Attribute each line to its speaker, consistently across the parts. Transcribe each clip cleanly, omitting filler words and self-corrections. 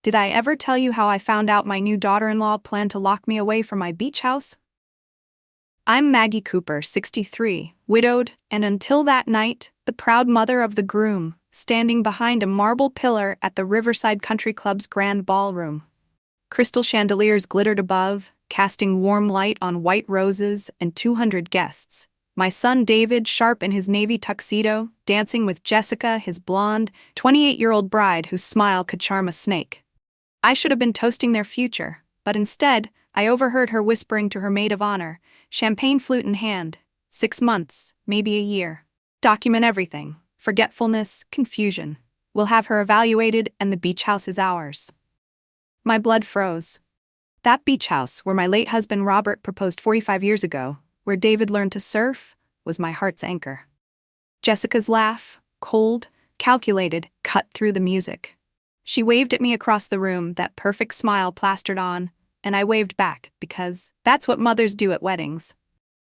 Speaker 1: Did I ever tell you how I found out my new daughter-in-law planned to lock me away from my beach house? I'm Maggie Cooper, 63, widowed, and until that night, the proud mother of the groom, standing behind a marble pillar at the Riverside Country Club's grand ballroom. Crystal chandeliers glittered above, casting warm light on white roses and 200 guests. My son David, sharp in his navy tuxedo, dancing with Jessica, his blonde, 28-year-old bride whose smile could charm a snake. I should have been toasting their future, but instead, I overheard her whispering to her maid of honor, champagne flute in hand, 6 months, maybe a year. Document everything, forgetfulness, confusion. We'll have her evaluated and the beach house is ours. My blood froze. That beach house where my late husband Robert proposed 45 years ago, where David learned to surf, was my heart's anchor. Jessica's laugh, cold, calculated, cut through the music. She waved at me across the room, that perfect smile plastered on, and I waved back because that's what mothers do at weddings.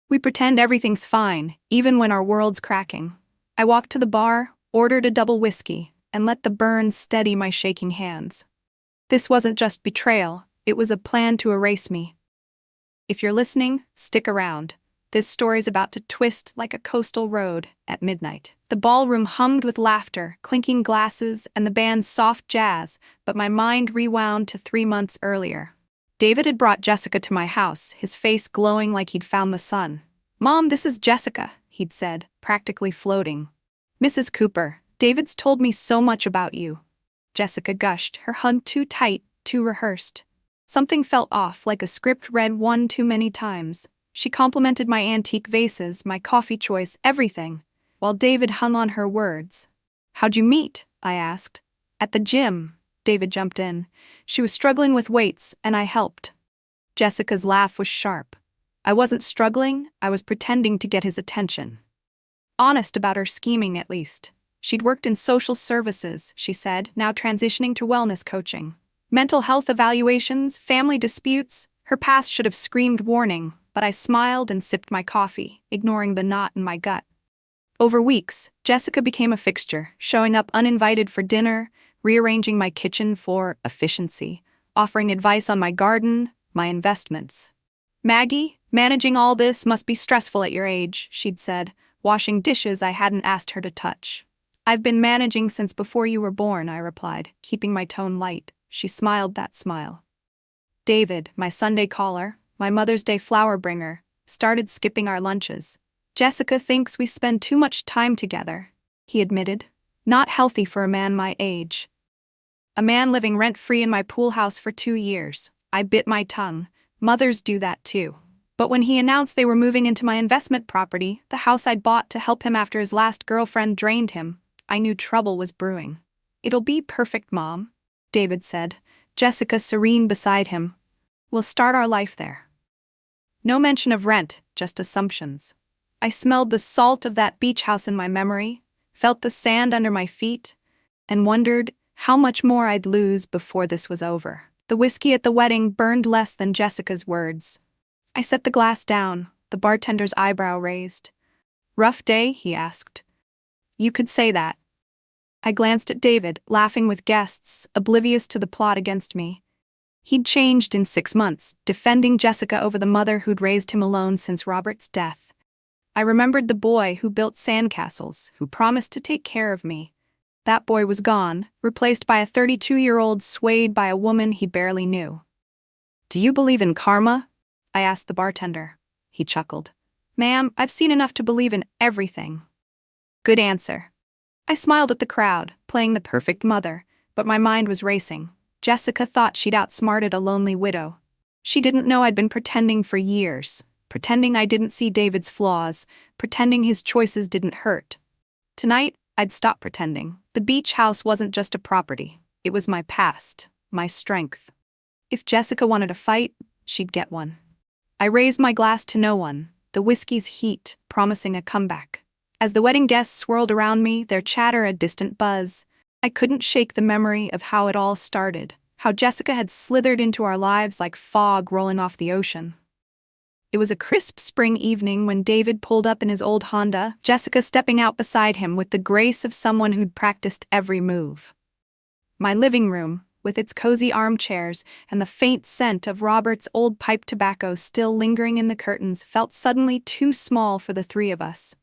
Speaker 1: We pretend everything's fine, even when our world's cracking. I walked to the bar, ordered a double whiskey, and let the burn steady my shaking hands. This wasn't just betrayal, it was a plan to erase me. If you're listening, stick around. This story's about to twist like a coastal road at midnight. The ballroom hummed with laughter, clinking glasses, and the band's soft jazz, but my mind rewound to 3 months earlier. David had brought Jessica to my house, his face glowing like he'd found the sun. "Mom, this is Jessica," he'd said, practically floating. "Mrs. Cooper, David's told me so much about you." Jessica gushed, her hug too tight, too rehearsed. Something felt off, like a script read one too many times. She complimented my antique vases, my coffee choice, everything, while David hung on her words. "How'd you meet?" I asked. "At the gym," David jumped in. "She was struggling with weights, and I helped." Jessica's laugh was sharp. I wasn't struggling, I was pretending to get his attention. Honest about her scheming, at least. She'd worked in social services, she said, now transitioning to wellness coaching. Mental health evaluations, family disputes. Her past should have screamed warning, but I smiled and sipped my coffee, ignoring the knot in my gut. Over weeks, Jessica became a fixture, showing up uninvited for dinner, rearranging my kitchen for efficiency, offering advice on my garden, my investments. "Maggie, managing all this must be stressful at your age," she'd said, washing dishes I hadn't asked her to touch. "I've been managing since before you were born," I replied, keeping my tone light. She smiled that smile. David, my Sunday caller, my Mother's Day flower bringer, started skipping our lunches. "Jessica thinks we spend too much time together," he admitted. "Not healthy for a man my age." A man living rent-free in my pool house for 2 years. I bit my tongue. Mothers do that too. But when he announced they were moving into my investment property, the house I'd bought to help him after his last girlfriend drained him, I knew trouble was brewing. "It'll be perfect, Mom," David said, Jessica serene beside him. "We'll start our life there." No mention of rent, just assumptions. I smelled the salt of that beach house in my memory, felt the sand under my feet, and wondered how much more I'd lose before this was over. The whiskey at the wedding burned less than Jessica's words. I set the glass down, the bartender's eyebrow raised. "Rough day?" he asked. "You could say that." I glanced at David, laughing with guests, oblivious to the plot against me. He'd changed in 6 months, defending Jessica over the mother who'd raised him alone since Robert's death. I remembered the boy who built sandcastles, who promised to take care of me. That boy was gone, replaced by a 32-year-old swayed by a woman he barely knew. "Do you believe in karma?" I asked the bartender. He chuckled. "Ma'am, I've seen enough to believe in everything." Good answer. I smiled at the crowd, playing the perfect mother, but my mind was racing. Jessica thought she'd outsmarted a lonely widow. She didn't know I'd been pretending for years, pretending I didn't see David's flaws, pretending his choices didn't hurt. Tonight, I'd stop pretending. The beach house wasn't just a property. It was my past, my strength. If Jessica wanted a fight, she'd get one. I raised my glass to no one, the whiskey's heat promising a comeback. As the wedding guests swirled around me, their chatter a distant buzz, I couldn't shake the memory of how it all started, how Jessica had slithered into our lives like fog rolling off the ocean. It was a crisp spring evening when David pulled up in his old Honda, Jessica stepping out beside him with the grace of someone who'd practiced every move. My living room, with its cozy armchairs and the faint scent of Robert's old pipe tobacco still lingering in the curtains, felt suddenly too small for the three of us.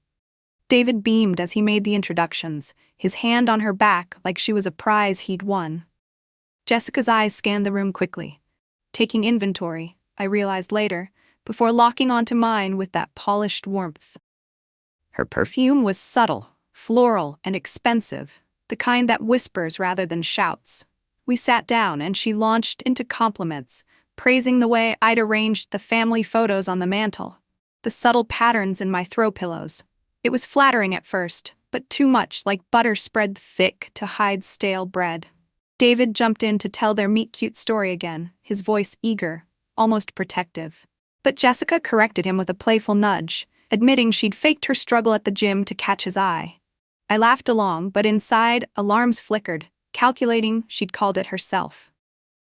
Speaker 1: David beamed as he made the introductions, his hand on her back like she was a prize he'd won. Jessica's eyes scanned the room quickly, taking inventory, I realized later, before locking onto mine with that polished warmth. Her perfume was subtle, floral, and expensive, the kind that whispers rather than shouts. We sat down and she launched into compliments, praising the way I'd arranged the family photos on the mantel, the subtle patterns in my throw pillows. It was flattering at first, but too much, like butter spread thick to hide stale bread. David jumped in to tell their meet-cute story again, his voice eager, almost protective. But Jessica corrected him with a playful nudge, admitting she'd faked her struggle at the gym to catch his eye. I laughed along, but inside, alarms flickered, calculating she'd called it herself.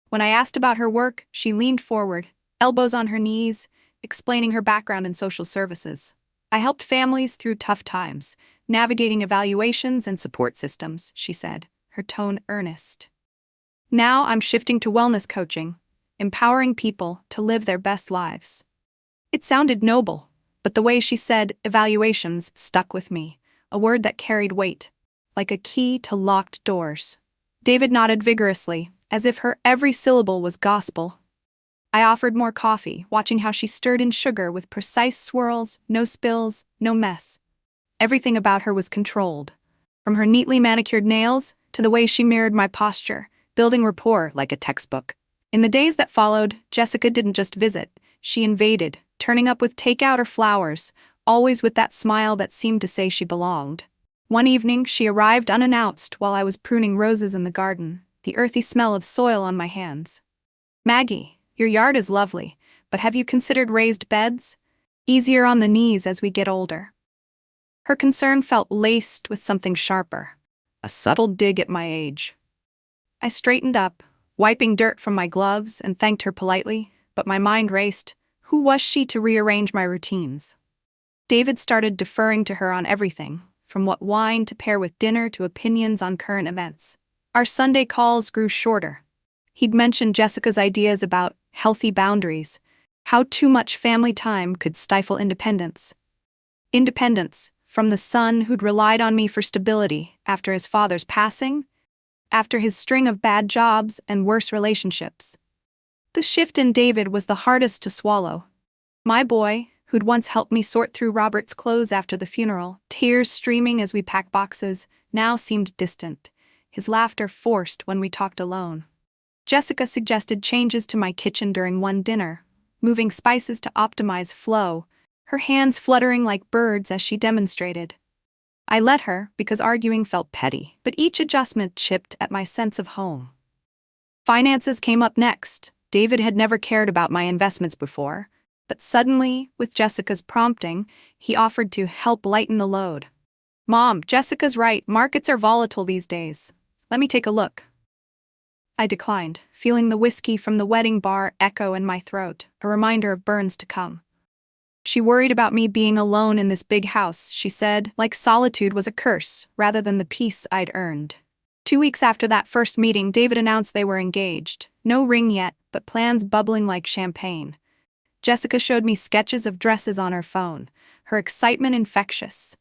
Speaker 1: When I asked about her work, she leaned forward, elbows on her knees, explaining her background in social services. I helped families through tough times, navigating evaluations and support systems, she said, her tone earnest. Now I'm shifting to wellness coaching, empowering people to live their best lives. It sounded noble, but the way she said evaluations stuck with me, a word that carried weight, like a key to locked doors. David nodded vigorously, as if her every syllable was gospel. I offered more coffee, watching how she stirred in sugar with precise swirls, no spills, no mess. Everything about her was controlled, from her neatly manicured nails to the way she mirrored my posture, building rapport like a textbook. In the days that followed, Jessica didn't just visit, she invaded, turning up with takeout or flowers, always with that smile that seemed to say she belonged. One evening, she arrived unannounced while I was pruning roses in the garden, the earthy smell of soil on my hands. "Maggie, your yard is lovely, but have you considered raised beds? Easier on the knees as we get older." Her concern felt laced with something sharper, a subtle dig at my age. I straightened up, wiping dirt from my gloves, and thanked her politely, but my mind raced. Who was she to rearrange my routines? David started deferring to her on everything, from what wine to pair with dinner to opinions on current events. Our Sunday calls grew shorter. He'd mentioned Jessica's ideas about healthy boundaries, how too much family time could stifle independence. Independence from the son who'd relied on me for stability after his father's passing, after his string of bad jobs and worse relationships. The shift in David was the hardest to swallow. My boy, who'd once helped me sort through Robert's clothes after the funeral, tears streaming as we packed boxes, now seemed distant, his laughter forced when we talked alone. Jessica suggested changes to my kitchen during one dinner, moving spices to optimize flow, her hands fluttering like birds as she demonstrated. I let her because arguing felt petty, but each adjustment chipped at my sense of home. Finances came up next. David had never cared about my investments before, but suddenly, with Jessica's prompting, he offered to help lighten the load. "Mom, Jessica's right, markets are volatile these days. Let me take a look." I declined, feeling the whiskey from the wedding bar echo in my throat, a reminder of burns to come. She worried about me being alone in this big house, she said, like solitude was a curse, rather than the peace I'd earned. 2 weeks after that first meeting, David announced they were engaged. No ring yet, but plans bubbling like champagne. Jessica showed me sketches of dresses on her phone, her excitement infectious.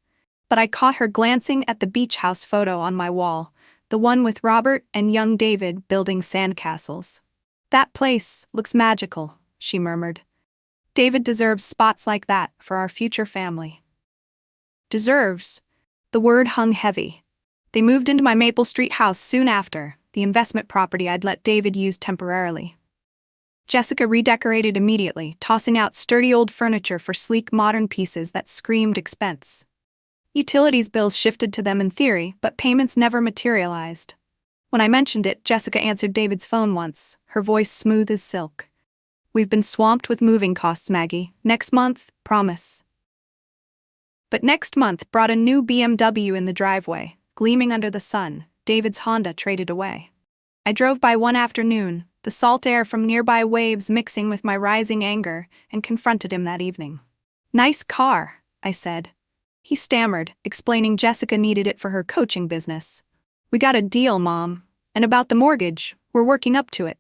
Speaker 1: But I caught her glancing at the beach house photo on my wall, the one with Robert and young David building sandcastles. "That place looks magical," she murmured. "David deserves spots like that for our future family." Deserves? The word hung heavy. They moved into my Maple Street house soon after, the investment property I'd let David use temporarily. Jessica redecorated immediately, tossing out sturdy old furniture for sleek modern pieces that screamed expense. Utilities bills shifted to them in theory, but payments never materialized. When I mentioned it, Jessica answered David's phone once, her voice smooth as silk. "We've been swamped with moving costs, Maggie. Next month, promise." But next month brought a new BMW in the driveway, gleaming under the sun, David's Honda traded away. I drove by one afternoon, the salt air from nearby waves mixing with my rising anger, and confronted him that evening. "Nice car," I said. He stammered, explaining Jessica needed it for her coaching business. "We got a deal, Mom. And about the mortgage, We're working up to it.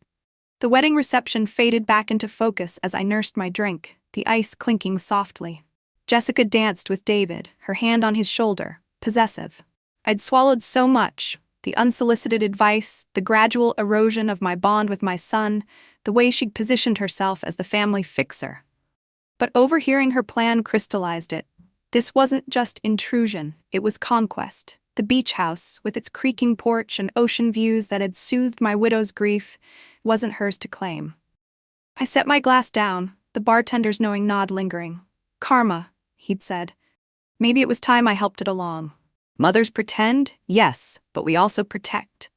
Speaker 1: The wedding reception faded back into focus as I nursed my drink, the ice clinking softly. Jessica danced with David, her hand on his shoulder, possessive. I'd swallowed so much, the unsolicited advice, the gradual erosion of my bond with my son, the way she'd positioned herself as the family fixer. But overhearing her plan crystallized it. This wasn't just intrusion, it was conquest. The beach house, with its creaking porch and ocean views that had soothed my widow's grief, wasn't hers to claim. I set my glass down, the bartender's knowing nod lingering. Karma, he'd said. Maybe it was time I helped it along. Mothers pretend, yes, but we also protect.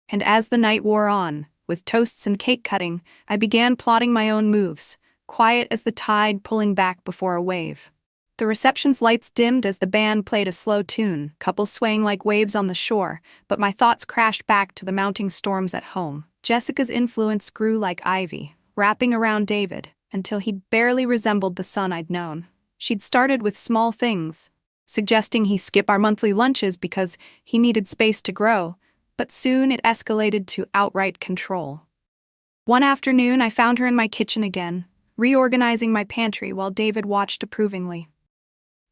Speaker 1: And as the night wore on, with toasts and cake cutting, I began plotting my own moves, quiet as the tide pulling back before a wave. The reception's lights dimmed as the band played a slow tune, couples swaying like waves on the shore, but my thoughts crashed back to the mounting storms at home. Jessica's influence grew like ivy, wrapping around David, until he barely resembled the son I'd known. She'd started with small things, suggesting he skip our monthly lunches because he needed space to grow, but soon it escalated to outright control. One afternoon, I found her in my kitchen again, reorganizing my pantry while David watched approvingly.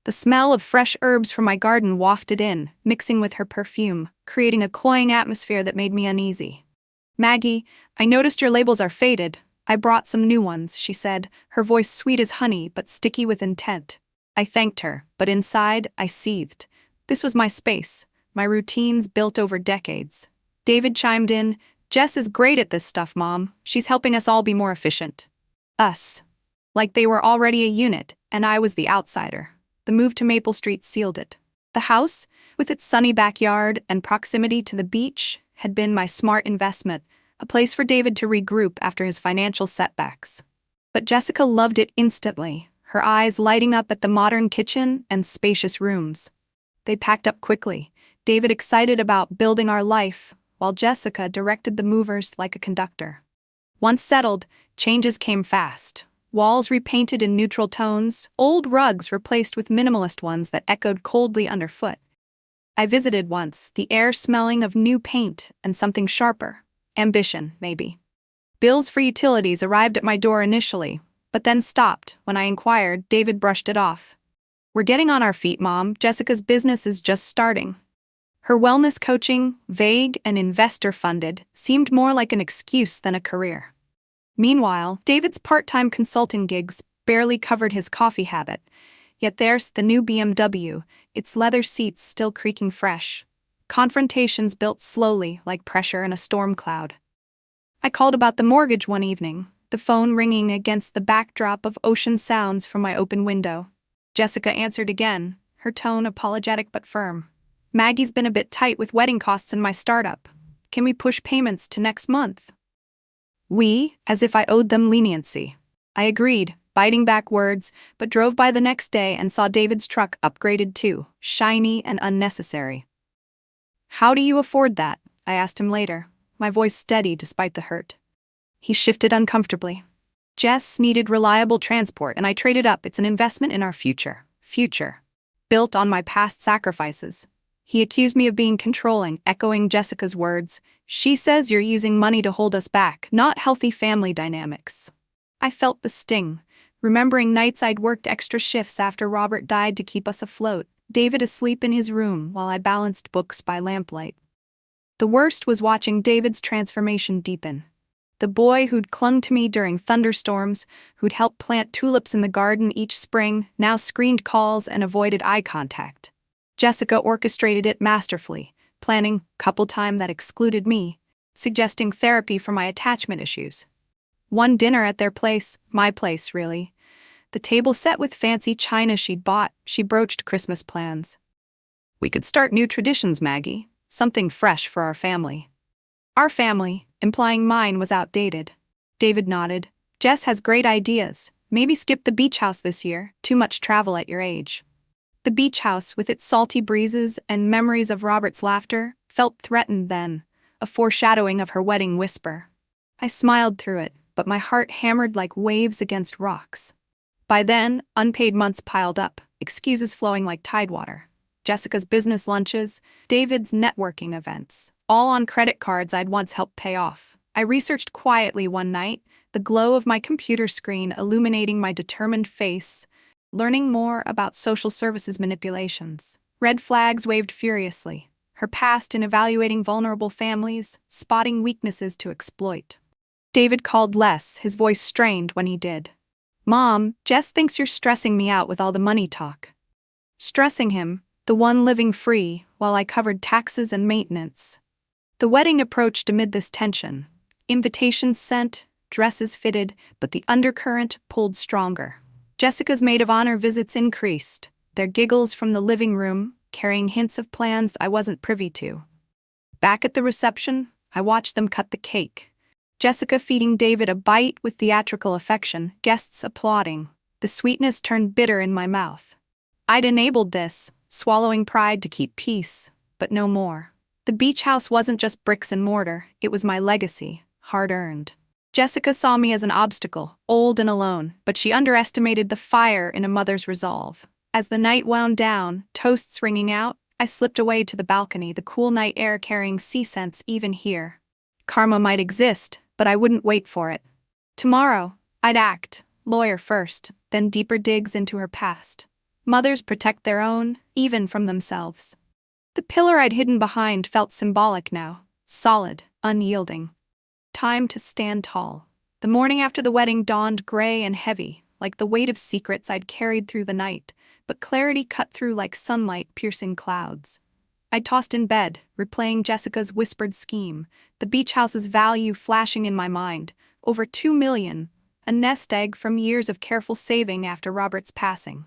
Speaker 1: The smell of fresh herbs from my garden wafted in, mixing with her perfume, creating a cloying atmosphere that made me uneasy. "Maggie, I noticed your labels are faded. I brought some new ones," she said, her voice sweet as honey but sticky with intent. I thanked her, but inside, I seethed. This was my space, my routines built over decades. David chimed in, "Jess is great at this stuff, Mom. She's helping us all be more efficient." Us. Like they were already a unit, and I was the outsider. The move to Maple Street sealed it. The house, with its sunny backyard and proximity to the beach, had been my smart investment, a place for David to regroup after his financial setbacks. But Jessica loved it instantly, her eyes lighting up at the modern kitchen and spacious rooms. They packed up quickly, David excited about building our life, while Jessica directed the movers like a conductor. Once settled, changes came fast. Walls repainted in neutral tones, old rugs replaced with minimalist ones that echoed coldly underfoot. I visited once, the air smelling of new paint and something sharper. Ambition, maybe. Bills for utilities arrived at my door initially, but then stopped. When I inquired, David brushed it off. "We're getting on our feet, Mom. Jessica's business is just starting." Her wellness coaching, vague and investor-funded, seemed more like an excuse than a career. Meanwhile, David's part-time consulting gigs barely covered his coffee habit, yet there's the new BMW, its leather seats still creaking fresh. Confrontations built slowly, like pressure in a storm cloud. I called about the mortgage one evening, the phone ringing against the backdrop of ocean sounds from my open window. Jessica answered again, her tone apologetic but firm. "Maggie's been a bit tight with wedding costs in my startup. Can we push payments to next month?" We, as if I owed them leniency. I agreed, biting back words, but drove by the next day and saw David's truck upgraded too, shiny and unnecessary. "How do you afford that?" I asked him later, my voice steady despite the hurt. He shifted uncomfortably. "Jess needed reliable transport and I traded up. It's an investment in our future. Built on my past sacrifices." He accused me of being controlling, echoing Jessica's words. "She says you're using money to hold us back, not healthy family dynamics." I felt the sting, remembering nights I'd worked extra shifts after Robert died to keep us afloat, David asleep in his room while I balanced books by lamplight. The worst was watching David's transformation deepen. The boy who'd clung to me during thunderstorms, who'd helped plant tulips in the garden each spring, now screened calls and avoided eye contact. Jessica orchestrated it masterfully, planning couple time that excluded me, suggesting therapy for my attachment issues. One dinner at their place, my place really. The table set with fancy china she'd bought, she broached Christmas plans. "We could start new traditions, Maggie, something fresh for our family." Our family, implying mine, was outdated. David nodded. "Jess has great ideas. Maybe skip the beach house this year, too much travel at your age." The beach house, with its salty breezes and memories of Robert's laughter, felt threatened then, a foreshadowing of her wedding whisper. I smiled through it, but my heart hammered like waves against rocks. By then, unpaid months piled up, excuses flowing like tidewater. Jessica's business lunches, David's networking events, all on credit cards I'd once helped pay off. I researched quietly one night, the glow of my computer screen illuminating my determined face, learning more about social services manipulations. Red flags waved furiously, her past in evaluating vulnerable families, spotting weaknesses to exploit. David called less, his voice strained when he did. "Mom, Jess thinks you're stressing me out with all the money talk." Stressing him, the one living free, while I covered taxes and maintenance. The wedding approached amid this tension. Invitations sent, dresses fitted, but the undercurrent pulled stronger. Jessica's maid of honor visits increased, their giggles from the living room, carrying hints of plans I wasn't privy to. Back at the reception, I watched them cut the cake. Jessica feeding David a bite with theatrical affection, guests applauding. The sweetness turned bitter in my mouth. I'd enabled this, swallowing pride to keep peace, but no more. The beach house wasn't just bricks and mortar, it was my legacy, hard-earned. Jessica saw me as an obstacle, old and alone, but she underestimated the fire in a mother's resolve. As the night wound down, toasts ringing out, I slipped away to the balcony, the cool night air carrying sea scents even here. Karma might exist, but I wouldn't wait for it. Tomorrow, I'd act, lawyer first, then deeper digs into her past. Mothers protect their own, even from themselves. The pillar I'd hidden behind felt symbolic now, solid, unyielding. Time to stand tall. The morning after the wedding dawned gray and heavy, like the weight of secrets I'd carried through the night, but clarity cut through like sunlight piercing clouds. I tossed in bed, replaying Jessica's whispered scheme, the beach house's value flashing in my mind, over $2 million, a nest egg from years of careful saving after Robert's passing.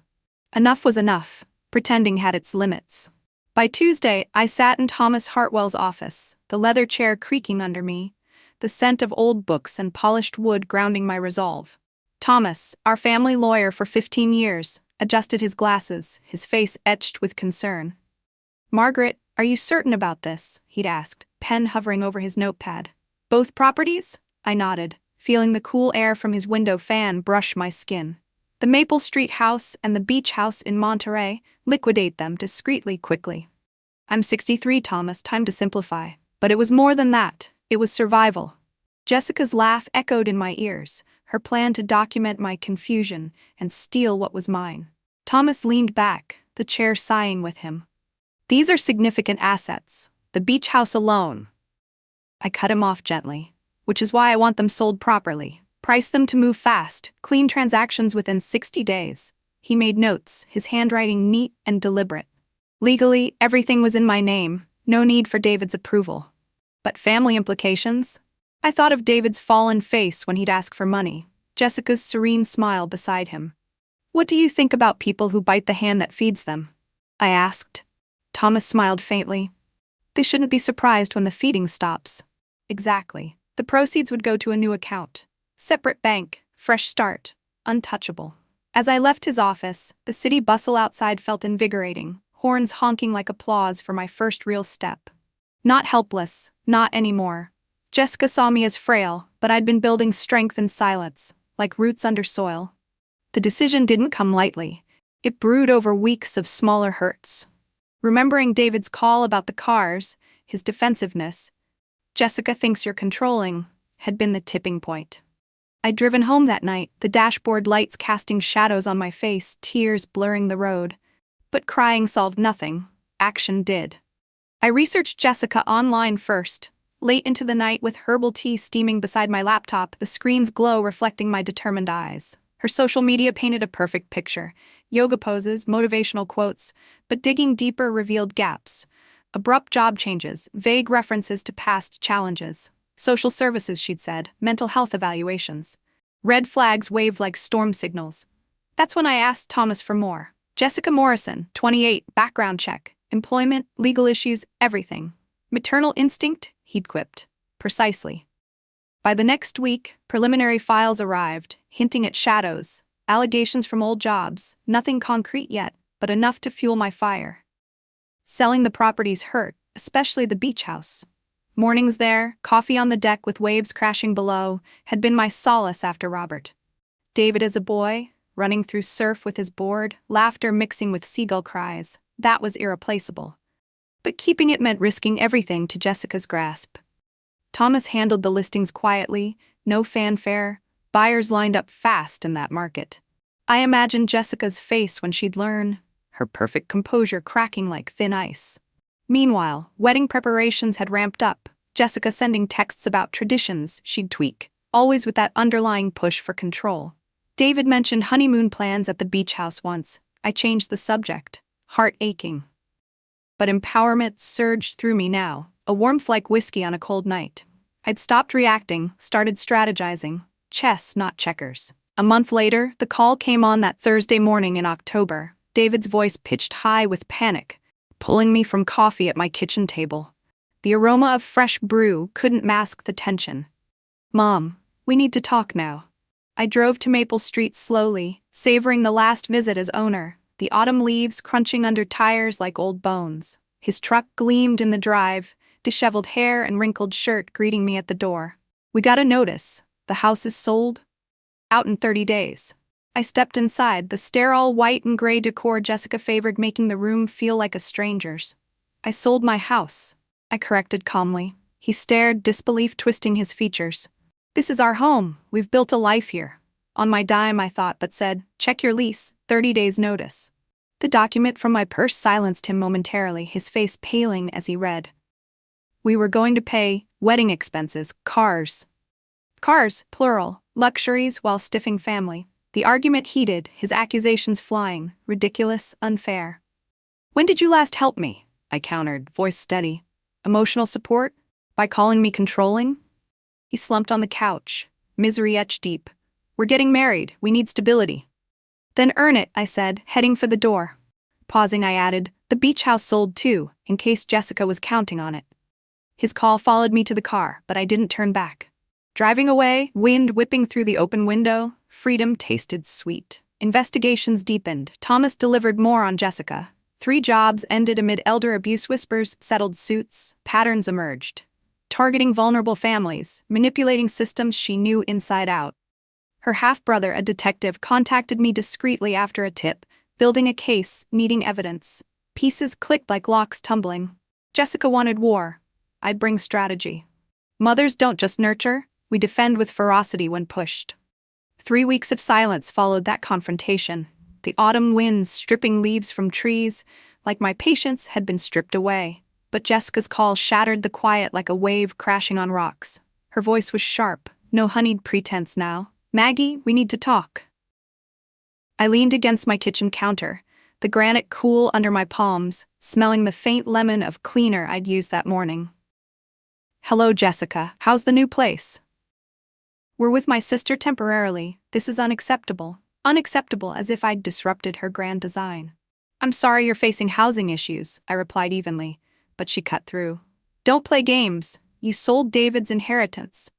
Speaker 1: Enough was enough, pretending had its limits. By Tuesday, I sat in Thomas Hartwell's office, the leather chair creaking under me, the scent of old books and polished wood grounding my resolve. Thomas, our family lawyer for 15 years, adjusted his glasses, his face etched with concern. "Margaret, are you certain about this?" he'd asked, pen hovering over his notepad. "Both properties?" I nodded, feeling the cool air from his window fan brush my skin. "The Maple Street house and the beach house in Monterey, liquidate them discreetly, quickly." "I'm 63, Thomas, time to simplify." But it was more than that. It was survival. Jessica's laugh echoed in my ears, her plan to document my confusion and steal what was mine. Thomas leaned back, the chair sighing with him. "These are significant assets. The beach house alone." I cut him off gently. "Which is why I want them sold properly. Price them to move fast, clean transactions within 60 days. He made notes, his handwriting neat and deliberate. Legally, everything was in my name, no need for David's approval. But family implications? I thought of David's fallen face when he'd ask for money, Jessica's serene smile beside him. "What do you think about people who bite the hand that feeds them?" I asked. Thomas smiled faintly. "They shouldn't be surprised when the feeding stops." Exactly. The proceeds would go to a new account. Separate bank, fresh start, untouchable. As I left his office, the city bustle outside felt invigorating, horns honking like applause for my first real step. Not helpless, not anymore. Jessica saw me as frail, but I'd been building strength in silence, like roots under soil. The decision didn't come lightly. It brewed over weeks of smaller hurts. Remembering David's call about the cars, his defensiveness, "Jessica thinks you're controlling," had been the tipping point. I'd driven home that night, the dashboard lights casting shadows on my face, tears blurring the road. But crying solved nothing. Action did. I researched Jessica online first. Late into the night with herbal tea steaming beside my laptop, the screen's glow reflecting my determined eyes. Her social media painted a perfect picture. Yoga poses, motivational quotes, but digging deeper revealed gaps. Abrupt job changes, vague references to past challenges. Social services, she'd said, mental health evaluations. Red flags waved like storm signals. That's when I asked Thomas for more. Jessica Morrison, 28, background check. Employment, legal issues, everything. Maternal instinct, he'd quipped. Precisely. By the next week, preliminary files arrived, hinting at shadows, allegations from old jobs, nothing concrete yet, but enough to fuel my fire. Selling the properties hurt, especially the beach house. Mornings there, coffee on the deck with waves crashing below, had been my solace after Robert. David as a boy, running through surf with his board, laughter mixing with seagull cries, that was irreplaceable. But keeping it meant risking everything to Jessica's grasp. Thomas handled the listings quietly, no fanfare. Buyers lined up fast in that market. I imagined Jessica's face when she'd learn, her perfect composure cracking like thin ice. Meanwhile, wedding preparations had ramped up, Jessica sending texts about traditions she'd tweak, always with that underlying push for control. David mentioned honeymoon plans at the beach house once. I changed the subject, heart aching. But empowerment surged through me now, a warmth like whiskey on a cold night. I'd stopped reacting, started strategizing. Chess, not checkers. A month later, the call came on that Thursday morning in October. David's voice pitched high with panic, pulling me from coffee at my kitchen table. The aroma of fresh brew couldn't mask the tension. "Mom, we need to talk now." I drove to Maple Street slowly, savoring the last visit as owner, the autumn leaves crunching under tires like old bones. His truck gleamed in the drive, disheveled hair and wrinkled shirt greeting me at the door. "We got a notice. The house is sold. Out in 30 days. I stepped inside, the sterile white and gray decor Jessica favored making the room feel like a stranger's. "I sold my house," I corrected calmly. He stared, disbelief twisting his features. "This is our home. We've built a life here." On my dime, I thought, but said, "Check your lease, 30 days notice." The document from my purse silenced him momentarily, his face paling as he read. "We were going to pay wedding expenses, cars, plural, luxuries while stiffing family." The argument heated, his accusations flying, ridiculous, unfair. "When did you last help me?" I countered, voice steady. "Emotional support? By calling me controlling?" He slumped on the couch, misery etched deep. "We're getting married, we need stability." "Then earn it," I said, heading for the door. Pausing, I added, "The beach house sold too, in case Jessica was counting on it." His call followed me to the car, but I didn't turn back. Driving away, wind whipping through the open window, freedom tasted sweet. Investigations deepened. Thomas delivered more on Jessica. 3 jobs ended amid elder abuse whispers, settled suits, patterns emerged. Targeting vulnerable families, manipulating systems she knew inside out. Her half-brother, a detective, contacted me discreetly after a tip, building a case, needing evidence. Pieces clicked like locks tumbling. Jessica wanted war. I'd bring strategy. Mothers don't just nurture, we defend with ferocity when pushed. 3 weeks of silence followed that confrontation, the autumn winds stripping leaves from trees, like my patience had been stripped away. But Jessica's call shattered the quiet like a wave crashing on rocks. Her voice was sharp, no honeyed pretense now. "Maggie, we need to talk." I leaned against my kitchen counter, the granite cool under my palms, smelling the faint lemon of cleaner I'd used that morning. "Hello, Jessica. How's the new place?" "We're with my sister temporarily. This is unacceptable." Unacceptable, as if I'd disrupted her grand design. "I'm sorry you're facing housing issues," I replied evenly, but she cut through. "Don't play games. You sold David's inheritance."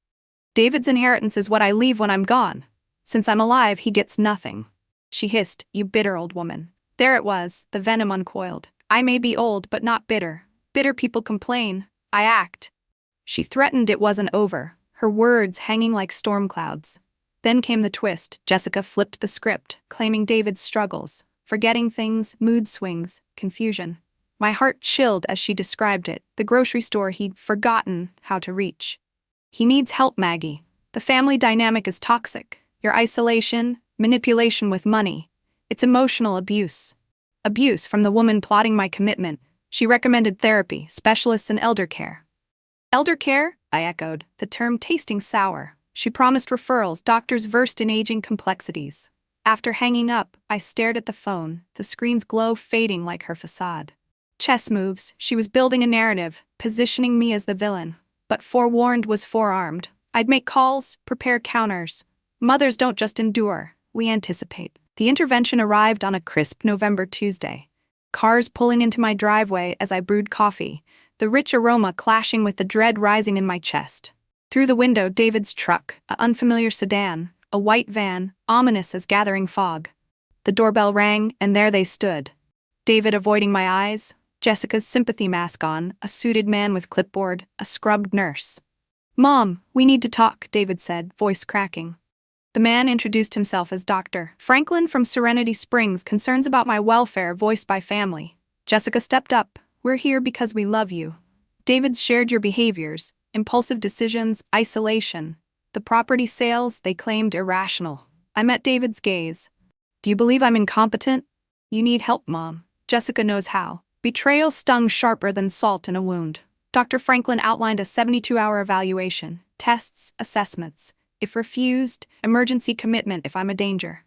Speaker 1: "David's inheritance is what I leave when I'm gone. Since I'm alive, he gets nothing." She hissed, "You bitter old woman." There it was, the venom uncoiled. "I may be old, but not bitter. Bitter people complain. I act." She threatened it wasn't over, her words hanging like storm clouds. Then came the twist. Jessica flipped the script, claiming David's struggles, forgetting things, mood swings, confusion. My heart chilled as she described it, the grocery store he'd forgotten how to reach. "He needs help, Maggie. The family dynamic is toxic. Your isolation, manipulation with money. It's emotional abuse." Abuse from the woman plotting my commitment. She recommended therapy, specialists in elder care. "Elder care?" I echoed, the term tasting sour. She promised referrals, doctors versed in aging complexities. After hanging up, I stared at the phone, the screen's glow fading like her facade. Chess moves, she was building a narrative, positioning me as the villain. But forewarned was forearmed. I'd make calls, prepare counters. Mothers don't just endure, we anticipate. The intervention arrived on a crisp November Tuesday. Cars pulling into my driveway as I brewed coffee, the rich aroma clashing with the dread rising in my chest. Through the window, David's truck, an unfamiliar sedan, a white van, ominous as gathering fog. The doorbell rang, and there they stood. David avoiding my eyes, Jessica's sympathy mask on, a suited man with clipboard, a scrubbed nurse. "Mom, we need to talk," David said, voice cracking. The man introduced himself as Dr. Franklin from Serenity Springs, concerns about my welfare voiced by family. Jessica stepped up. "We're here because we love you. David's shared your behaviors. impulsive decisions, isolation. The property sales, they claimed irrational. I met David's gaze. Do you believe I'm incompetent? You need help, Mom. Jessica knows how. Betrayal stung sharper than salt in a wound. Dr. Franklin outlined a 72-hour evaluation, tests, assessments. If refused, emergency commitment if I'm a danger.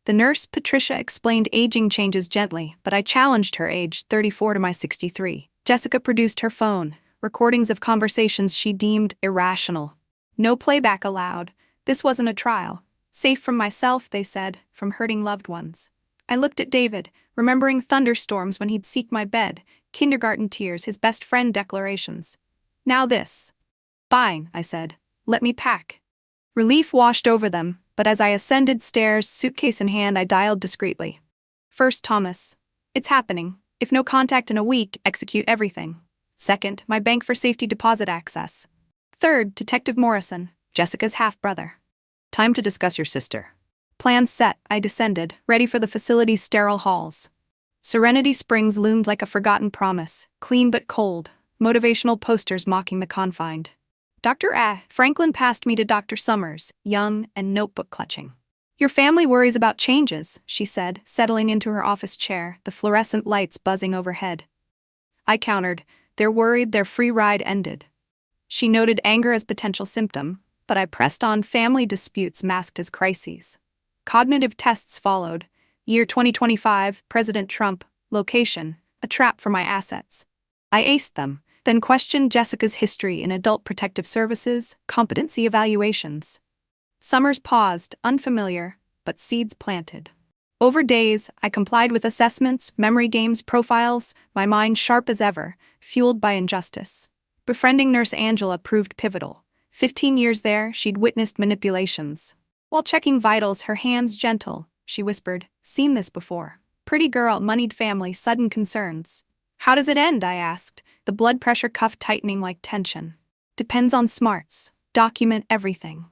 Speaker 1: The nurse, Patricia, explained aging changes gently, but I challenged her age 34 to my 63. Jessica produced her phone, recordings of conversations she deemed irrational. No playback allowed. This wasn't a trial. Safe from myself, they said, from hurting loved ones. I looked at David, remembering thunderstorms when he'd seek my bed, kindergarten tears, his best friend declarations. Now this. Fine, I said. Let me pack. Relief washed over them, but as I ascended stairs, suitcase in hand, I dialed discreetly. First, Thomas. It's happening. If no contact in a week, execute everything. Second, my bank for safety deposit access. Third, Detective Morrison, Jessica's half-brother. Time to discuss your sister. Plan set, I descended, ready for the facility's sterile halls. Serenity Springs loomed like a forgotten promise, clean but cold, motivational posters mocking the confined. Franklin passed me to Dr. Summers, young and notebook clutching. Your family worries about changes, she said, settling into her office chair, the fluorescent lights buzzing overhead. I countered, they're worried their free ride ended. She noted anger as potential symptom, but I pressed on, family disputes masked as crises. Cognitive tests followed. Year 2025, President Trump, location, a trap for my assets. I aced them, then questioned Jessica's history in adult protective services, competency evaluations. Summers paused, unfamiliar, but seeds planted. Over days, I complied with assessments, memory games, profiles, my mind sharp as ever, fueled by injustice. Befriending Nurse Angela proved pivotal. 15 years there, she'd witnessed manipulations. While checking vitals, her hands gentle, she whispered, seen this before. Pretty girl, moneyed family, sudden concerns. How does it end, I asked, the blood pressure cuff tightening like tension. Depends on smarts. Document everything.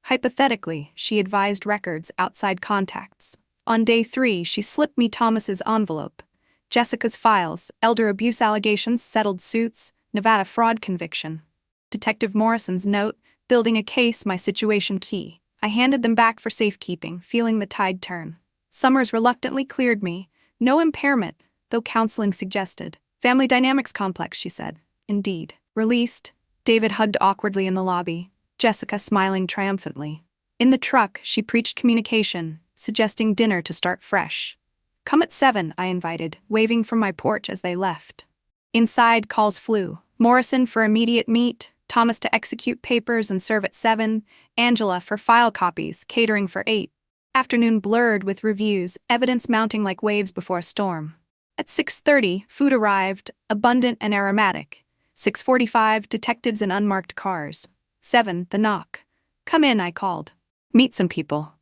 Speaker 1: Hypothetically, she advised records, outside contacts. On day 3, she slipped me Thomas's envelope. Jessica's files, elder abuse allegations, settled suits, Nevada fraud conviction. Detective Morrison's note, building a case, my situation key. I handed them back for safekeeping, feeling the tide turn. Summers reluctantly cleared me. No impairment, though counseling suggested. Family dynamics complex, she said. Indeed. Released. David hugged awkwardly in the lobby, Jessica smiling triumphantly. In the truck, she preached communication, suggesting dinner to start fresh. Come at 7, I invited, waving from my porch as they left. Inside, calls flew. Morrison for immediate meet, Thomas to execute papers and serve at 7, Angela for file copies, catering for 8. Afternoon blurred with reviews, evidence mounting like waves before a storm. At 6:30, food arrived, abundant and aromatic. 6:45, detectives in unmarked cars. 7, the knock. Come in, I called. Meet some people.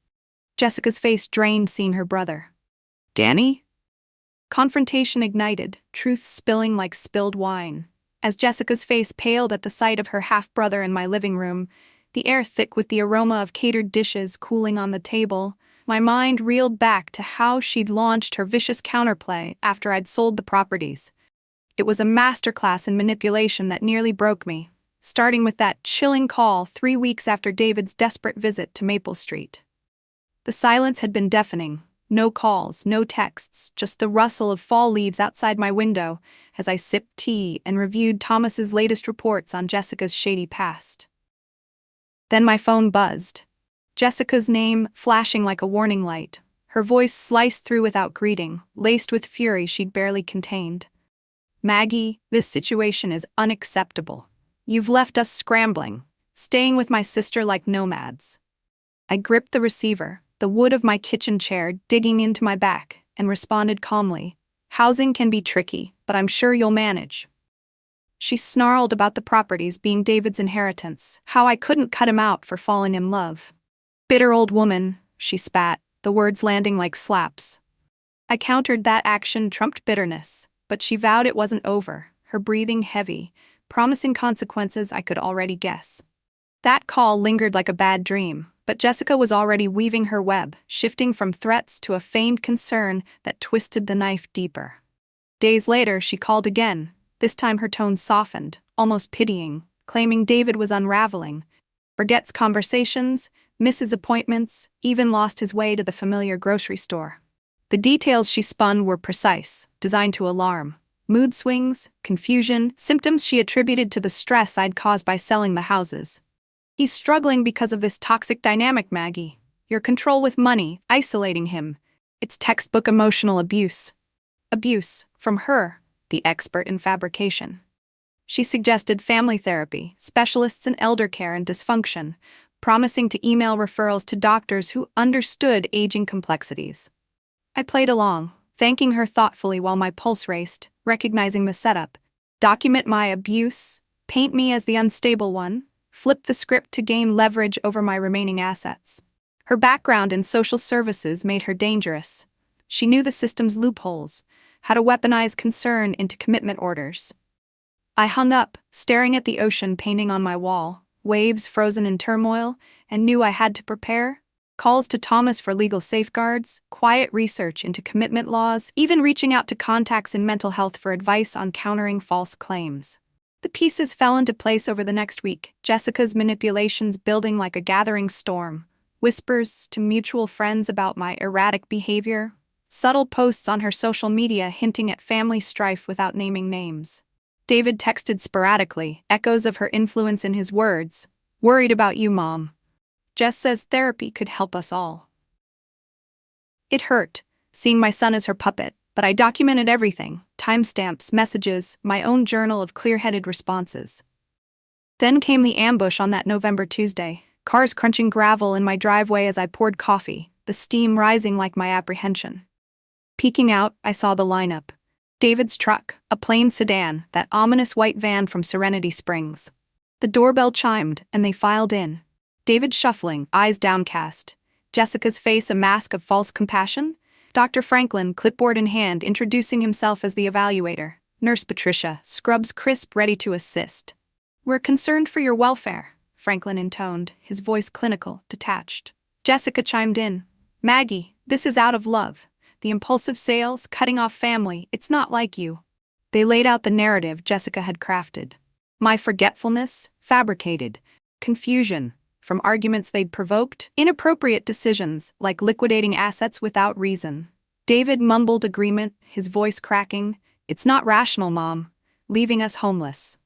Speaker 1: Jessica's face drained seeing her brother. Danny? Confrontation ignited, truth spilling like spilled wine. As Jessica's face paled at the sight of her half-brother in my living room, the air thick with the aroma of catered dishes cooling on the table, my mind reeled back to how she'd launched her vicious counterplay after I'd sold the properties. It was a masterclass in manipulation that nearly broke me, starting with that chilling call 3 weeks after David's desperate visit to Maple Street. The silence had been deafening. No calls, no texts, just the rustle of fall leaves outside my window as I sipped tea and reviewed Thomas's latest reports on Jessica's shady past. Then my phone buzzed. Jessica's name flashing like a warning light, her voice sliced through without greeting, laced with fury she'd barely contained. Maggie, this situation is unacceptable. You've left us scrambling, staying with my sister like nomads. I gripped the receiver, the wood of my kitchen chair digging into my back, and responded calmly. Housing can be tricky, but I'm sure you'll manage. She snarled about the properties being David's inheritance, how I couldn't cut him out for falling in love. Bitter old woman, she spat, the words landing like slaps. I countered that action trumped bitterness, but she vowed it wasn't over, her breathing heavy, promising consequences I could already guess. That call lingered like a bad dream, but Jessica was already weaving her web, shifting from threats to a feigned concern that twisted the knife deeper. Days later, she called again. This time her tone softened, almost pitying. claiming David was unraveling. Forgets conversations, misses appointments, even lost his way to the familiar grocery store. The details she spun were precise, designed to alarm. Mood swings, confusion, symptoms she attributed to the stress I'd caused by selling the houses. He's struggling because of this toxic dynamic, Maggie. Your control with money, isolating him. It's textbook emotional abuse. Abuse, from her, the expert in fabrication. She suggested family therapy, specialists in elder care and dysfunction, promising to email referrals to doctors who understood aging complexities. I played along, thanking her thoughtfully while my pulse raced, recognizing the setup. Document my abuse, paint me as the unstable one, flip the script to gain leverage over my remaining assets. Her background in social services made her dangerous. She knew the system's loopholes, how to weaponize concern into commitment orders. I hung up, staring at the ocean painting on my wall, waves frozen in turmoil, and knew I had to prepare. Calls to Thomas for legal safeguards, quiet research into commitment laws, even reaching out to contacts in mental health for advice on countering false claims. The pieces fell into place over the next week, Jessica's manipulations building like a gathering storm, whispers to mutual friends about my erratic behavior, subtle posts on her social media hinting at family strife without naming names. David texted sporadically, echoes of her influence in his words. Worried about you, Mom. Jess says therapy could help us all. It hurt, seeing my son as her puppet, but I documented everything, timestamps, messages, my own journal of clear-headed responses. Then came the ambush on that November Tuesday, cars crunching gravel in my driveway as I poured coffee, the steam rising like my apprehension. Peeking out, I saw the lineup. David's truck, a plain sedan, that ominous white van from Serenity Springs. The doorbell chimed, and they filed in. David shuffling, eyes downcast. Jessica's face a mask of false compassion. Dr. Franklin, clipboard in hand, introducing himself as the evaluator. Nurse Patricia, scrubs crisp, ready to assist. We're concerned for your welfare, Franklin intoned, his voice clinical, detached. Jessica chimed in. Maggie, this is out of love. The impulsive sales, cutting off family, it's not like you. They laid out the narrative Jessica had crafted. My forgetfulness, fabricated. Confusion, from arguments they'd provoked. Inappropriate decisions, like liquidating assets without reason. David mumbled agreement, his voice cracking. It's not rational, Mom. Leaving us homeless.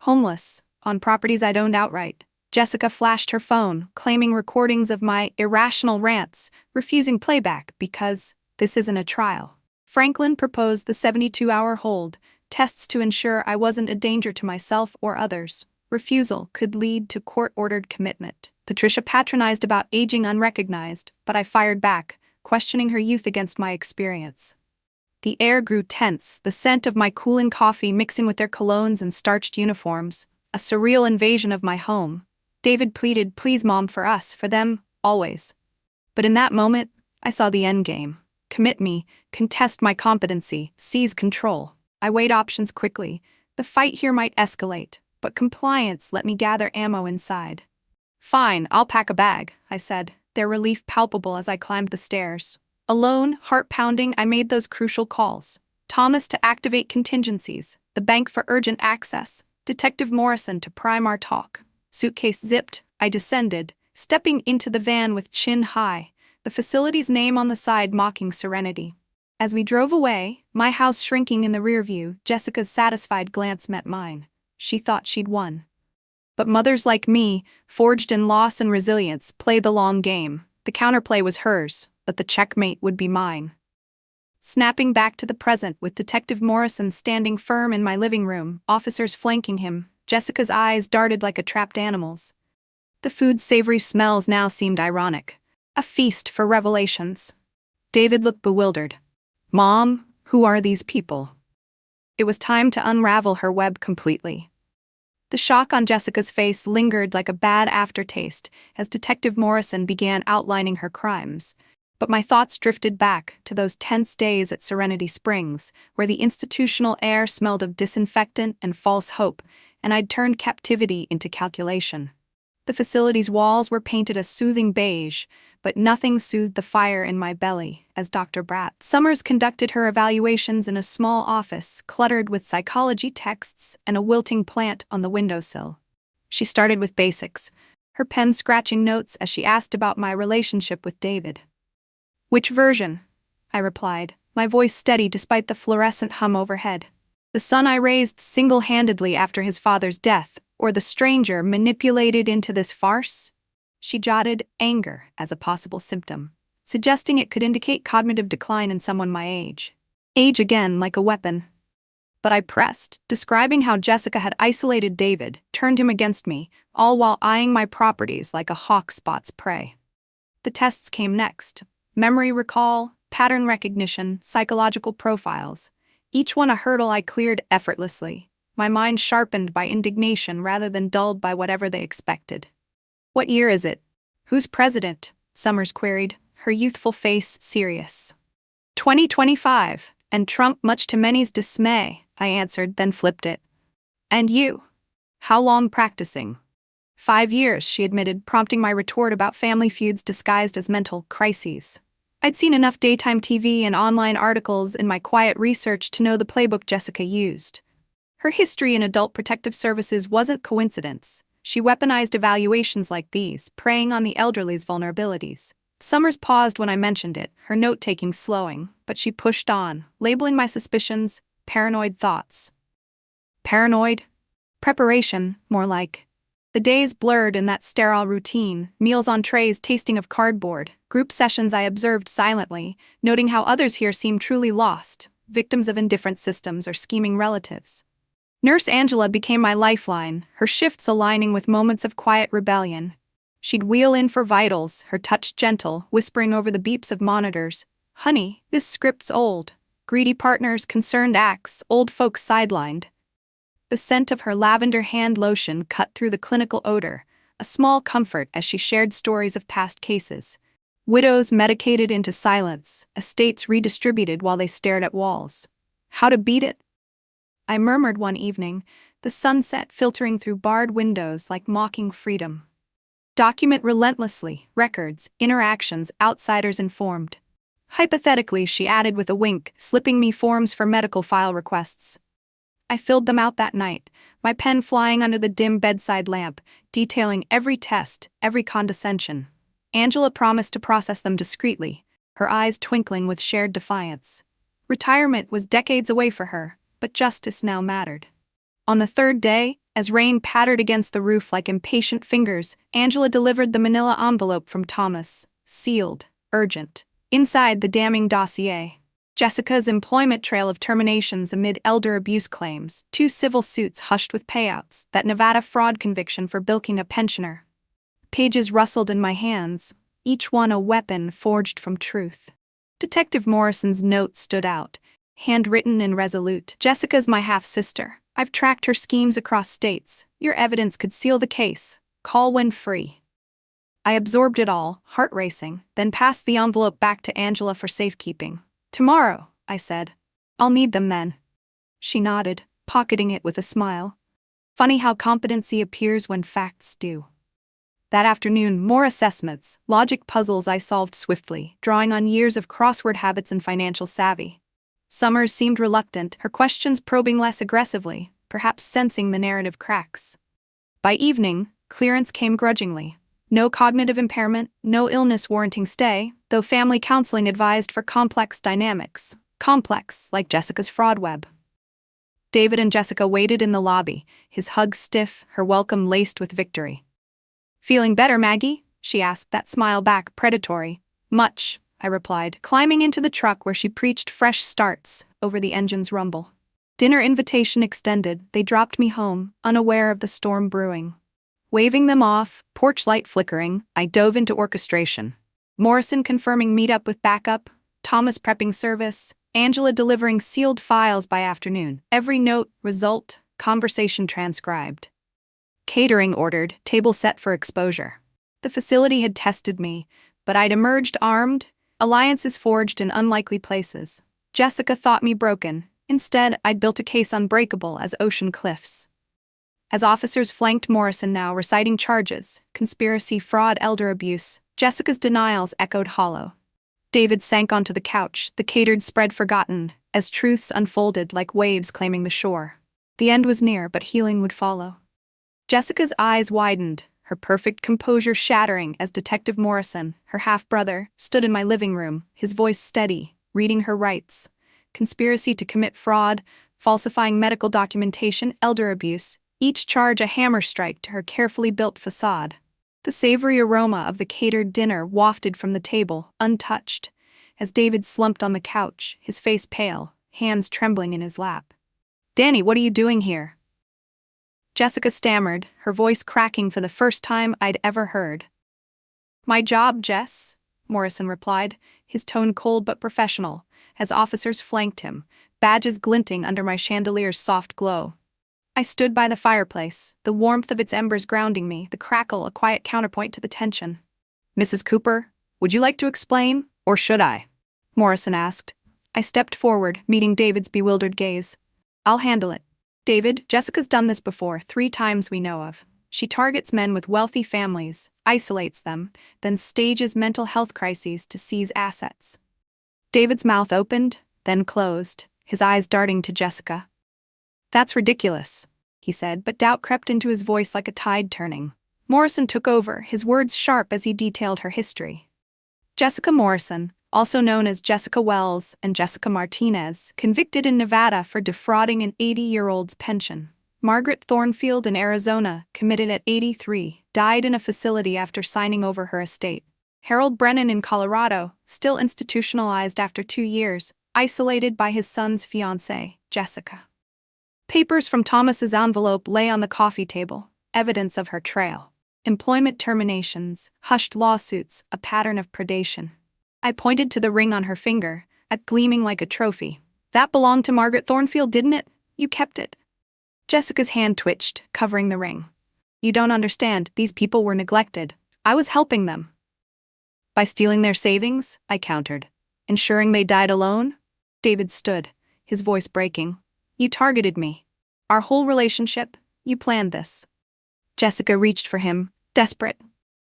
Speaker 1: Homeless, on properties I'd owned outright. Jessica flashed her phone, claiming recordings of my irrational rants, refusing playback because this isn't a trial. Franklin proposed the 72-hour hold, tests to ensure I wasn't a danger to myself or others. Refusal could lead to court-ordered commitment. Patricia patronized about aging unrecognized, but I fired back, questioning her youth against my experience. The air grew tense, the scent of my cooling coffee mixing with their colognes and starched uniforms, a surreal invasion of my home. David pleaded, please, Mom, for us, for them, always. But in that moment, I saw the endgame. Commit me, contest my competency, seize control. I weighed options quickly. The fight here might escalate, but compliance let me gather ammo inside. Fine, I'll pack a bag, I said, their relief palpable as I climbed the stairs. Alone, heart pounding, I made those crucial calls. Thomas to activate contingencies, the bank for urgent access, Detective Morrison to prime our talk. Suitcase zipped, I descended, stepping into the van with chin high, the facility's name on the side mocking Serenity. As we drove away, my house shrinking in the rear view, Jessica's satisfied glance met mine. She thought she'd won. But mothers like me, forged in loss and resilience, play the long game. The counterplay was hers, but the checkmate would be mine. Snapping back to the present with Detective Morrison standing firm in my living room, officers flanking him, Jessica's eyes darted like a trapped animal's. The food's savory smells now seemed ironic. A feast for revelations. David looked bewildered. Mom, who are these people? It was time to unravel her web completely. The shock on Jessica's face lingered like a bad aftertaste as Detective Morrison began outlining her crimes. But my thoughts drifted back to those tense days at Serenity Springs, where the institutional air smelled of disinfectant and false hope, and I'd turned captivity into calculation. The facility's walls were painted a soothing beige, but nothing soothed the fire in my belly as Dr. Bratt Summers conducted her evaluations in a small office cluttered with psychology texts and a wilting plant on the windowsill. She started with basics, her pen scratching notes as she asked about my relationship with David. "Which version?" I replied, my voice steady despite the fluorescent hum overhead. "The son I raised single-handedly after his father's death, or the stranger manipulated into this farce?" She jotted anger as a possible symptom, suggesting it could indicate cognitive decline in someone my age. Age again, like a weapon. But I pressed, describing how Jessica had isolated David, turned him against me, all while eyeing my properties like a hawk spots prey. The tests came next: memory recall, pattern recognition, psychological profiles. Each one a hurdle I cleared effortlessly, my mind sharpened by indignation rather than dulled by whatever they expected. "What year is it? Who's president?" Summers queried, her youthful face serious. 2025, and Trump, much to many's dismay," I answered, then flipped it. "And you? How long practicing?" 5 years, she admitted, prompting my retort about family feuds disguised as mental crises. I'd seen enough daytime TV and online articles in my quiet research to know the playbook Jessica used. Her history in adult protective services wasn't coincidence. She weaponized evaluations like these, preying on the elderly's vulnerabilities. Summers paused when I mentioned it, her note-taking slowing, but she pushed on, labeling my suspicions paranoid thoughts. Paranoid? Preparation, more like. The days blurred in that sterile routine, meals on trays tasting of cardboard, group sessions I observed silently, noting how others here seemed truly lost, victims of indifferent systems or scheming relatives. Nurse Angela became my lifeline, her shifts aligning with moments of quiet rebellion. She'd wheel in for vitals, her touch gentle, whispering over the beeps of monitors. "Honey, this script's old." Greedy partners, concerned acts, old folks sidelined. The scent of her lavender hand lotion cut through the clinical odor, a small comfort as she shared stories of past cases. Widows medicated into silence, estates redistributed while they stared at walls. How to beat it? I murmured one evening, the sunset filtering through barred windows like mocking freedom. Document relentlessly, records, interactions, outsiders informed. Hypothetically, she added with a wink, slipping me forms for medical file requests. I filled them out that night, my pen flying under the dim bedside lamp, detailing every test, every condescension. Angela promised to process them discreetly, her eyes twinkling with shared defiance. Retirement was decades away for her, but justice now mattered. On the third day, as rain pattered against the roof like impatient fingers, Angela delivered the manila envelope from Thomas, sealed, urgent. Inside, the damning dossier. Jessica's employment trail of terminations amid elder abuse claims, 2 civil suits hushed with payouts, that Nevada fraud conviction for bilking a pensioner. Pages rustled in my hands, each one a weapon forged from truth. Detective Morrison's note stood out, handwritten and resolute. "Jessica's my half-sister. I've tracked her schemes across states. Your evidence could seal the case. Call when free." I absorbed it all, heart racing, then passed the envelope back to Angela for safekeeping. "Tomorrow," I said. "I'll need them then." She nodded, pocketing it with a smile. Funny how competency appears when facts do. That afternoon, more assessments, logic puzzles I solved swiftly, drawing on years of crossword habits and financial savvy. Summers seemed reluctant, her questions probing less aggressively, perhaps sensing the narrative cracks. By evening, clearance came grudgingly. No cognitive impairment, no illness warranting stay, though family counseling advised for complex dynamics. Complex, like Jessica's fraud web. David and Jessica waited in the lobby, his hug stiff, her welcome laced with victory. "Feeling better, Maggie?" she asked, that smile back predatory. "Much," I replied, climbing into the truck where she preached fresh starts over the engine's rumble. Dinner invitation extended, they dropped me home, unaware of the storm brewing. Waving them off, porch light flickering, I dove into orchestration. Morrison confirming meetup with backup, Thomas prepping service, Angela delivering sealed files by afternoon, every note, result, conversation transcribed. Catering ordered, table set for exposure. The facility had tested me, but I'd emerged armed, alliances forged in unlikely places. Jessica thought me broken. Instead, I'd built a case unbreakable as ocean cliffs. As officers flanked Morrison now reciting charges, conspiracy, fraud, elder abuse, Jessica's denials echoed hollow. David sank onto the couch, the catered spread forgotten, as truths unfolded like waves claiming the shore. The end was near, but healing would follow. Jessica's eyes widened, her perfect composure shattering as Detective Morrison, her half-brother, stood in my living room, his voice steady, reading her rights. Conspiracy to commit fraud, falsifying medical documentation, elder abuse, each charge a hammer strike to her carefully built facade. The savory aroma of the catered dinner wafted from the table, untouched, as David slumped on the couch, his face pale, hands trembling in his lap. "Danny, what are you doing here?" Jessica stammered, her voice cracking for the first time I'd ever heard. "My job, Jess," Morrison replied, his tone cold but professional, as officers flanked him, badges glinting under my chandelier's soft glow. I stood by the fireplace, the warmth of its embers grounding me, the crackle a quiet counterpoint to the tension. "Mrs. Cooper, would you like to explain, or should I?" Morrison asked. I stepped forward, meeting David's bewildered gaze. "I'll handle it. David, Jessica's done this before, 3 times we know of. She targets men with wealthy families, isolates them, then stages mental health crises to seize assets." David's mouth opened, then closed, his eyes darting to Jessica. "That's ridiculous," he said, but doubt crept into his voice like a tide turning. Morrison took over, his words sharp as he detailed her history. Jessica Morrison, also known as Jessica Wells and Jessica Martinez, convicted in Nevada for defrauding an 80-year-old's pension. Margaret Thornfield in Arizona, committed at 83, died in a facility after signing over her estate. Harold Brennan in Colorado, still institutionalized after 2 years, isolated by his son's fiancée, Jessica. Papers from Thomas's envelope lay on the coffee table, evidence of her trail. Employment terminations, hushed lawsuits, a pattern of predation. I pointed to the ring on her finger, gleaming like a trophy. "That belonged to Margaret Thornfield, didn't it? You kept it." Jessica's hand twitched, covering the ring. "You don't understand, these people were neglected. I was helping them." "By stealing their savings?" I countered. "Ensuring they died alone?" David stood, his voice breaking. "You targeted me. Our whole relationship, you planned this." Jessica reached for him, desperate.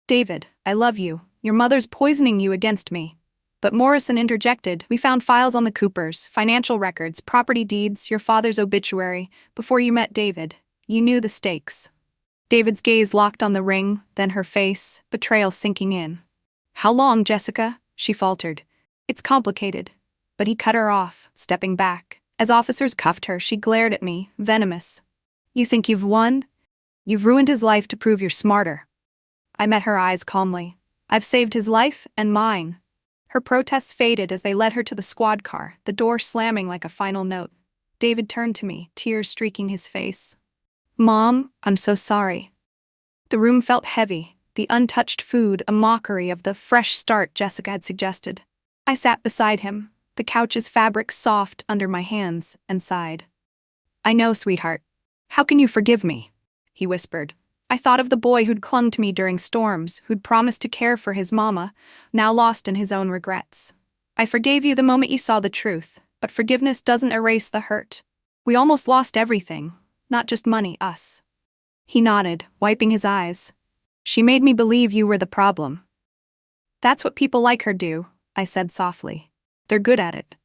Speaker 1: "David, I love you. Your mother's poisoning you against me." But Morrison interjected. "We found files on the Coopers, financial records, property deeds, your father's obituary. Before you met David, you knew the stakes." David's gaze locked on the ring, then her face, betrayal sinking in. "How long, Jessica?" she faltered. "It's complicated." But he cut her off, stepping back. As officers cuffed her, she glared at me, venomous. "You think you've won? You've ruined his life to prove you're smarter." I met her eyes calmly. "I've saved his life and mine." Her protests faded as they led her to the squad car, the door slamming like a final note. David turned to me, tears streaking his face. "Mom, I'm so sorry." The room felt heavy, the untouched food a mockery of the fresh start Jessica had suggested. I sat beside him, the couch's fabric soft under my hands, and sighed. "I know, sweetheart. How can you forgive me?" he whispered. I thought of the boy who'd clung to me during storms, who'd promised to care for his mama, now lost in his own regrets. "I forgave you the moment you saw the truth, but forgiveness doesn't erase the hurt. We almost lost everything, not just money, us." He nodded, wiping his eyes. "She made me believe you were the problem." "That's what people like her do," I said softly. "They're good at it."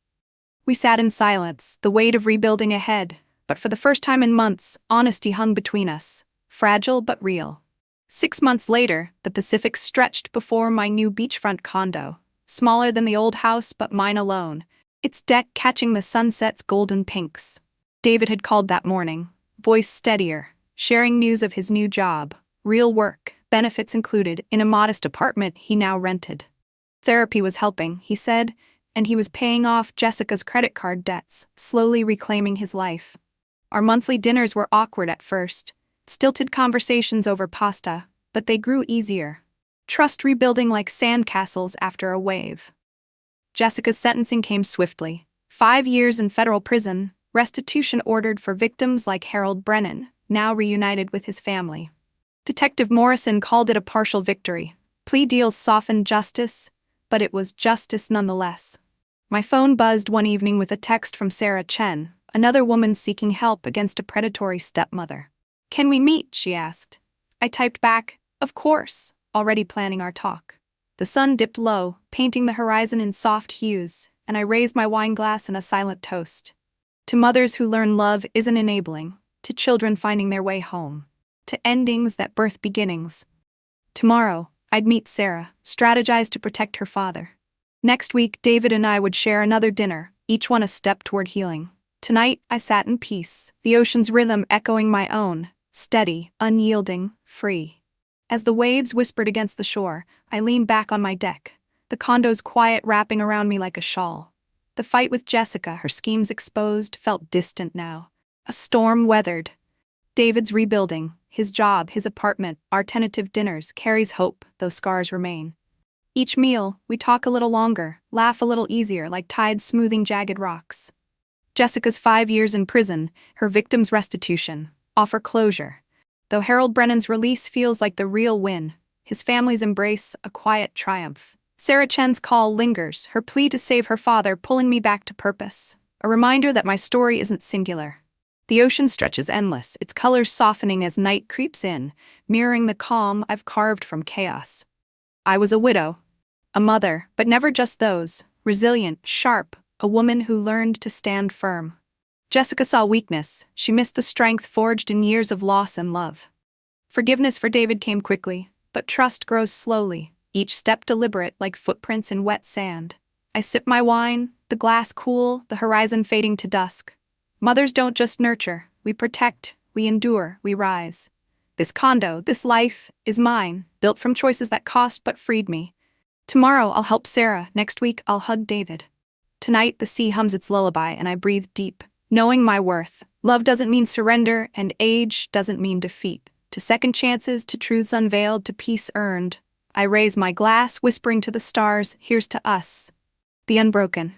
Speaker 1: We sat in silence, the weight of rebuilding ahead, but for the first time in months, honesty hung between us. Fragile but real. 6 months later, the Pacific stretched before my new beachfront condo, smaller than the old house but mine alone, its deck catching the sunset's golden pinks. David had called that morning, voice steadier, sharing news of his new job, real work, benefits included, in a modest apartment he now rented. Therapy was helping, he said, and he was paying off Jessica's credit card debts, slowly reclaiming his life. Our monthly dinners were awkward at first, stilted conversations over pasta, but they grew easier. Trust rebuilding like sandcastles after a wave. Jessica's sentencing came swiftly. 5 years in federal prison, restitution ordered for victims like Harold Brennan, now reunited with his family. Detective Morrison called it a partial victory. Plea deals softened justice, but it was justice nonetheless. My phone buzzed one evening with a text from Sarah Chen, another woman seeking help against a predatory stepmother. "Can we meet?" she asked. I typed back, "Of course," already planning our talk. The sun dipped low, painting the horizon in soft hues, and I raised my wine glass in a silent toast. To mothers who learn love isn't enabling, to children finding their way home, to endings that birth beginnings. Tomorrow, I'd meet Sarah, strategize to protect her father. Next week, David and I would share another dinner, each one a step toward healing. Tonight, I sat in peace, the ocean's rhythm echoing my own, steady, unyielding, free. As the waves whispered against the shore, I leaned back on my deck, the condo's quiet wrapping around me like a shawl. The fight with Jessica, her schemes exposed, felt distant now. A storm weathered. David's rebuilding, his job, his apartment, our tentative dinners, carries hope, though scars remain. Each meal, we talk a little longer, laugh a little easier, like tides smoothing jagged rocks. Jessica's 5 years in prison, her victim's restitution, offer closure. Though Harold Brennan's release feels like the real win, his family's embrace a quiet triumph. Sarah Chen's call lingers, her plea to save her father pulling me back to purpose, a reminder that my story isn't singular. The ocean stretches endless, its colors softening as night creeps in, mirroring the calm I've carved from chaos. I was a widow, a mother, but never just those, resilient, sharp, a woman who learned to stand firm. Jessica saw weakness, she missed the strength forged in years of loss and love. Forgiveness for David came quickly, but trust grows slowly, each step deliberate like footprints in wet sand. I sip my wine, the glass cool, the horizon fading to dusk. Mothers don't just nurture, we protect, we endure, we rise. This condo, this life, is mine, built from choices that cost but freed me. Tomorrow I'll help Sarah, next week I'll hug David. Tonight the sea hums its lullaby and I breathe deep, knowing my worth. Love doesn't mean surrender and age doesn't mean defeat. To second chances, to truths unveiled, to peace earned. I raise my glass, whispering to the stars, here's to us, the unbroken.